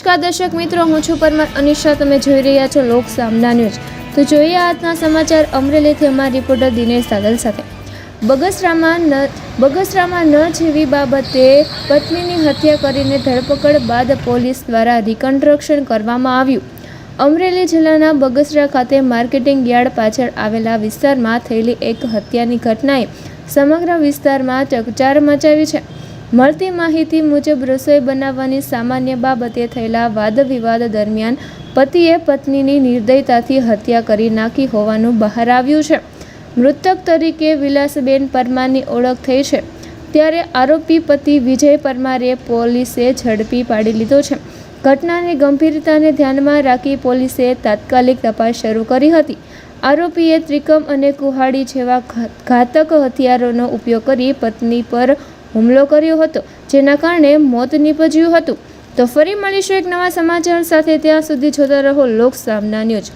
નમસ્કાર દર્શક મિત્રો, હું છું પરમાર અનિશા. તમે જોઈ રહ્યા છો લોક સામના ન્યૂઝ. તો જોઈએ આજના સમાચાર અમરેલીથી અમારા રિપોર્ટર દિનેશ સાદલ સાથે. બગસરામાં ન જેવી બાબતે પત્નીની હત્યા કરીને ધરપકડ બાદ પોલીસ દ્વારા રિકન્સ્ટ્રક્શન કરવામાં આવ્યું. અમરેલી જિલ્લાના બગસરા ખાતે માર્કેટિંગ યાર્ડ પાછળ આવેલા વિસ્તારમાં થયેલી એક હત્યાની ઘટનાએ સમગ્ર વિસ્તારમાં ચકચાર મચાવી છે. મળતી માહિતી મુજબ રસોઈ બનાવવાની સામાન્ય બાબતે થયેલા વાદ વિવાદ દરમિયાન પતિએ પત્નીની નિર્દયતાથી હત્યા કરી નાખી હોવાનું બહાર આવ્યું છે. મૃતક તરીકે વિલાસબેન પરમારની ઓળખ થઈ છે, ત્યારે આરોપી પતિ વિજય પરમારે પોલીસે ઝડપી પાડી લીધો છે. ઘટનાની ગંભીરતાને ધ્યાનમાં રાખી પોલીસે તાત્કાલિક તપાસ શરૂ કરી હતી. આરોપીએ ત્રિકમ અને કુહાડી જેવા ઘાતક હથિયારોનો ઉપયોગ કરી પત્ની પર હુમલો કર્યો હતો, જેના કારણે મોત નીપજ્યું હતું. તો ફરી મળીશું એક નવા સમાચાર સાથે. ત્યાં સુધી જોતા રહો લોક સામના ન્યૂઝ.